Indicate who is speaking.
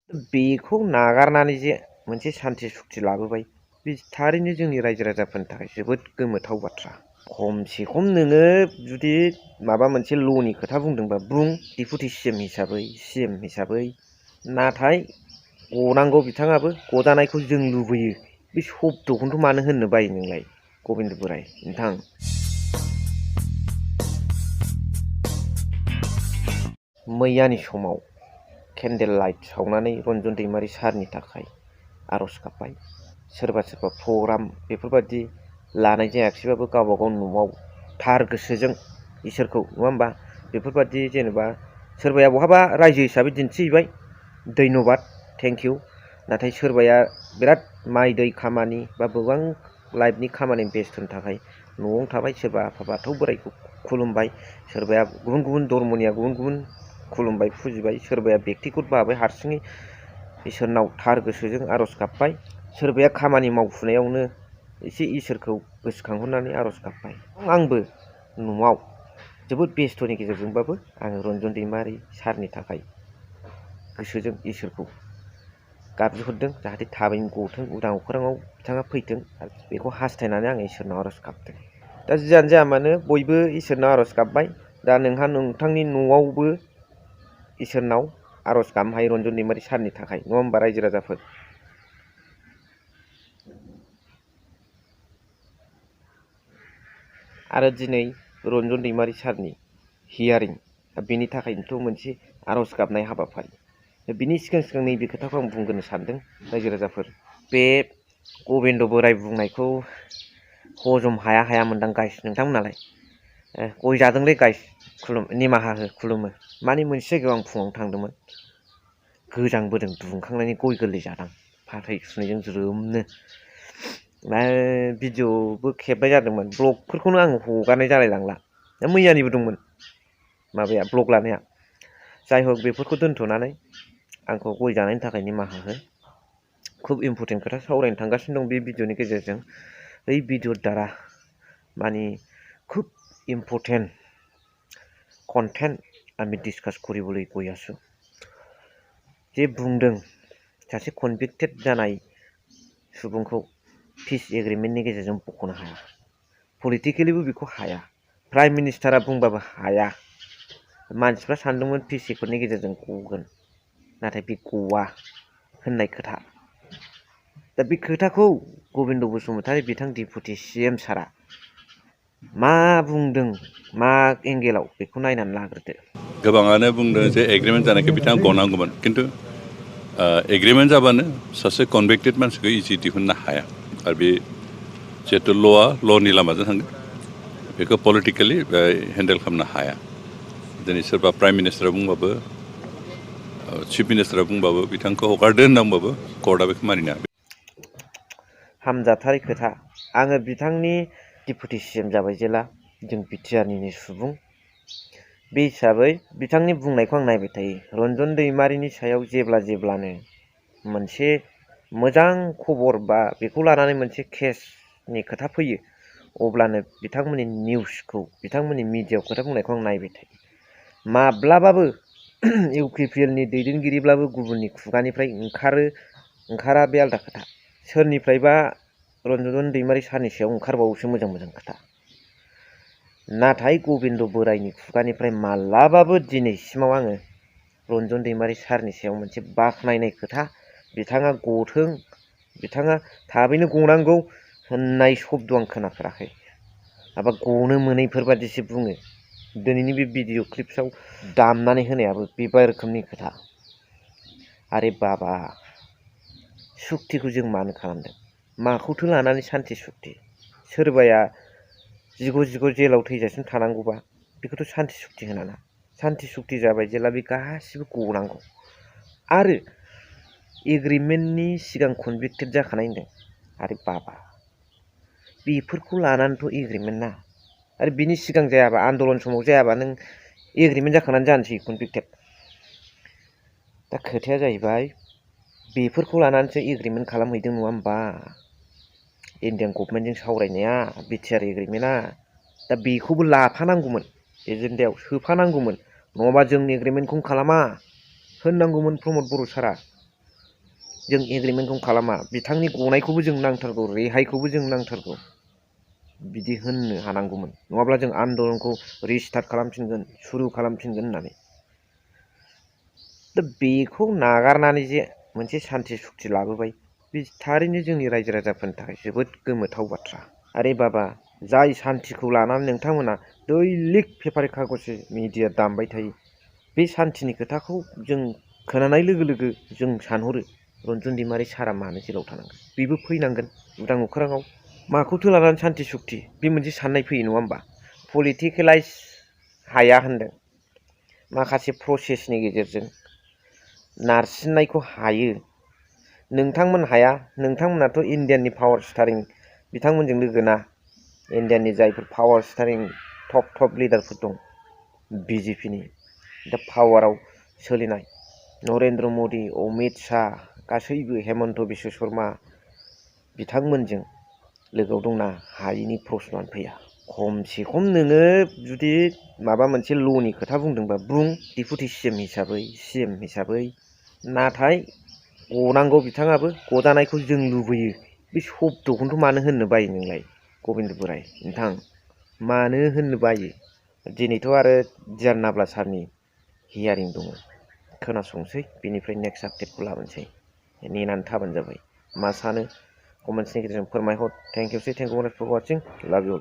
Speaker 1: बेखौ नागारनानै जे मोनसे सान्थि सुक्ति लाबोबाय बे थारैनो जोंनि रायजो राजाफोरनि थाखाय जोबोद गोमोथाव बाथ्रा। खमसे खम नोङो जुदि माबा मोनसे ल'नि खोथा बुंदोंबा बुं डिपुटि सिएम हिसाबै नाथाय गनांगौ बिथाङाबो गजानायखौ जों लुबैयो बे शब्दखौनोथ' मानो होननो बायो नोंलाय गबिन्द बोराय नोंथां। मैयानि समाव केन्डेल लाइट सावनानै रन्जन दैमारि सारनि थाखाय आर'ज गाबबाय। सोरबा प्रग्राम बेफोरबायदि लानाय जायाखिसैबाबो गावबा गाव न'आव थार गोसोजों इसोरखौ नङा होमबा बेफोरबायदि जेनेबा सोरबाया बहाबा रायजो हिसाबै दिन्थिहैबाय धन्यबाद थेंक इउ। नाथाय सोरबाया बिराद माइ दै खामानि बा गोबां लाइफनि खामानि बेस्थ'नि थाखाय न'आव थाबाय। सोरबा आफा बाथौ बोराइखौ खुलुमबाय, सोरबाया गुबुन गुबुन धर्मनिया गुबुन गुबुन खुलुमबाय फुजिबाय, सोरबाया बेक्तिगत भाबै हारसिङै इसोरनाव थार गोसोजों आर'ज गाबबाय, सोरबाया खामानि मावफुनायावनो एसे इसोरखौ गोसोखांहरनानै आर'ज गाबबाय। आंबो न'आव जोबोद बेस्थ'नि गेजेरजोंबाबो आङो रन्जन दैमारि सारनि थाखाय गोसोजों इसोरखौ गाबज्रिहरदों जाहाथे थाबैनो गथों उदां अख्राङाव बिथाङा फैथों बेखौ हास्थायनानै आं इसोरनाव आर'ज गाबदों। दा जियानो जाया मानो बयबो इसोरनाव आर'ज गाबबाय। दा नोंथांनि न'आवबो इसोरनाव आर'ज गाबनो हायो रन्जन दैमारि सारनि थाखाय नङा होमबा रायजो राजाफोर। आरो दिनै रन्जन दैमारि सारनि हियारिं बेनि थाखायनोथ' मोनसे आर'ज गाबनाय हाबाफारि। बिनि सिगां नैबे खोथाखौ आं बुंग्रोनो सानदों रायजो राजाफोर। बे गबिन्द बोराय बुंनायखौ हजम हाया मोनदां गाइस नोंथांमोनालाय। गय जादोंलै गाइस निमाहा हो खुलुमो। माने मोनसे जायगायाव आं फुङावनो थांदोंमोन गोजांबोदों दुंखांनायनि गय गोरलै जादां फाथै सुनैजों ज्रोमनो। भिडिअ'बो खेबनाय जादोंमोन ब्लगफोरखौनो आं हगारनाय जालायलांला। मैयानिबो दंमोन माबाया ब्लग लानाया। जाय हक बेफोरखौ दोनथ'नानै आंखौ गय जानायनि थाखाय निमाहा हो। खुब इम्परटेन्ट खोथा सावरायनो थांगासिनो दं बे भिडिअ'नि गेजेरजों। এই ভিডিওর দ্বারা মানে খুব ইম্পৰ্টেণ্ট কণ্টেণ্ট আমি ডিছকাছ কৰিবলৈ গৈ আছোঁ। जे बुंदों सासे कनभिक्टेड जानाय सुबुंखौ पिस एग्रिमेन्टनि गेजेरजों बख'नो हाया, पलिटिकेलिबो बेखौ हाया, प्राइम मिनिस्टारा बुंबाबो हाया। मानसिफ्रा सानदोंमोन पिस एकर्डनि गेजेरजों गगोन, नाथाय बे गवा होननाय खोथा। दा बे खोथाखौ गबिन्द बसुमतारी बिथां डिपुटि सिएम सारा मा बुंदों मा एंगेलाव बेखौ नायनानै लाग्रोदो।
Speaker 2: गोबाङानो बुंदों जे एग्रिमेन्ट जानायखौ बिथाङा गनांगौमोन, खिन्थु एग्रिमेन्ट जाबानो सासे कनभिक्टेड मानसिखौ इजि दिहुननो हाया। आरो बे जिहेतु ल'नि लामाजों थांगोन बेखौ पलिटिकेलि हेन्डेल खालामनो हाया। दिनै सोरबा प्राइम मिनिस्टारा बुंबाबो चिफ मिनिस्टारा बुंबाबो बिथांखौ हगारदो होननांबाबो कर्टआ बेखौ मानिनो हाया।
Speaker 1: हामजाथारै खोथा। आङो बिथांनि डिपुटि सिएम जाबाय जेला जों बिटिआरनिनो सुबुं बे हिसाबै बिथांनि बुंनायखौ आं नायबाय थायो। रन्जन दैमारिनि सायाव जेब्लानो मोनसे मोजां खबर बा बेखौ लानानै मोनसे केसनि खोथा फैयो अब्लानो बिथांमोननि निउसखौ बिथांमोननि मिडियायाव खोथा बुंनायखौ आं नायबाय थायो। माब्लाबाबो इउपिपिएलनि दैदेनगिरिब्लाबो गुबुननि खुगानिफ्राय ओंखारा बे आलदा खोथा। सोरनिफ्रायबा रन्जन दैमारि सारनि सायाव ओंखारबावोसो मोजां खोथा। नाथाय गबिन्द बोराइनि खुगानिफ्राय माब्लाबाबो दिनैसिमाव आङो रन्जन दैमारि सारनि सायाव मोनसे बाख्नायनाय खोथा बिथाङा गथों बिथाङा थाबैनो गनांगौ होननाय शब्द आं खोनाफेराखै। माबा गनो मोनैफोरबादिसो बुङो। दिनैनि बे भिडिअ' क्लिप्सआव दामनानै होनायाबो बे रोखोमनि खोथा। आरे बाबा सुक्तिखौ जों मानो खालामदों? माखौथो लानानै सान्थि सुक्ति? सोरबाया जिग' जेलाव थैजासिम थानांगौबा बेखौथ' सान्थि सुक्ति होनाना। सान्थि सुक्ति जाबाय जेला बे गासिबो गनांगौ। आरो एग्रिमेन्टनि सिगां कनभिक्टेड जाखानाय होनदों। आरे बाबा बेफोरखौ लानानैथ' एग्रिमेन्ट ना। आरो बिनि सिगां जायाबा आन्दलन समाव जायाबा नों एग्रिमेन्ट जाखानानै जानोसै कनभिक्टेड। दा खोथाया जाहैबाय बेफोरखौ लानानैसो एग्रिमेन्ट खालामहैदों नङा होमबा इन्डियान गभर्नमेन्टजों सावरायनाया बिटिआर एग्रिमेन्टआ। दा बेखौबो लाफानांगौमोन एजेन्डायाव सोफानांगौमोन, नङाबा जों एग्रिमेन्टखौनो खालामा होननांगौमोन प्रमद बर' सारा। जों एग्रिमेन्टखौ खालामा बिथांनि गनायखौबो जों नांथारगौ रेहायखौबो जों नांथारगौ बिदि होननो हानांगौमोन नङाब्ला जों आन्दलनखौ रिस्टार्ट खालामफिनगोन सुरु खालामफिनगोन होननानै दा बेखौ नागारनानै जे मोनसे सान्थि सुक्ति लाबोबाय बे थारैनो जोंनि रायजो राजाफोरनि थाखाय जोबोद गोमोथाव बाथ्रा आरे बाबा जाय सान्थिखौ लानानै नोंथांमोना दैलिक पेपार कागज मिडिया दामबाय थायो बे सान्थिनि खोथाखौ जों खोनानाय लोगो लोगो जों सानहरो रन्जन दैमारि सारा मानो जेलाव थानांगोन बेबो फैनांगोन उदां अख्राङाव माखौथो लानानै सान्थि सुक्ति बे मोनसे साननाय फैयो नङा होमबा पलिटिकेलाइज हाया होनदों माखासे प्रसेसनि गेजेरजों नारसिननायखौ हायो नोंथांमोन हाया नोंथांमोनाथ' इण्डियाननि पावार स्टारिं बिथांमोनजों लोगोना इण्डियाननि जायफोर पावार स्टारिं टप लिडारफोर दं बिजेपिनि दा पावाराव सोलिनाय नरेन्द्र मदि अमित शाह गासैबो हेमन्त बिश्व शर्मा बिथांमोनजों लोगोआव दंना हायिनि प्रश्नआनो फैया खमसे खम नोङो जुदि माबा मोनसे ल'नि खोथा बुंदोंबा बुं डिपुटि सिएम हिसाबै नाथाय गनांगौ बिथाङाबो गजानायखौ जों लुबैयो बे शब्दखौनोथ' मानो होननो बायो नोंलाय गबिन्द बोराय नोंथां मानो होननो बायो दिनैथ' आरो डिआर नाब्ला सारनि हियारिं दङ खोनासंसै बेनिफ्राय नेक्स्ट आपडेटखौ लाबोनोसै नेनानै थाबानो जाबाय मा सानो कमेन्ट्सनि गेजेरजों फोरमायहर थेंक इउ फर वाचिं लाभ इउ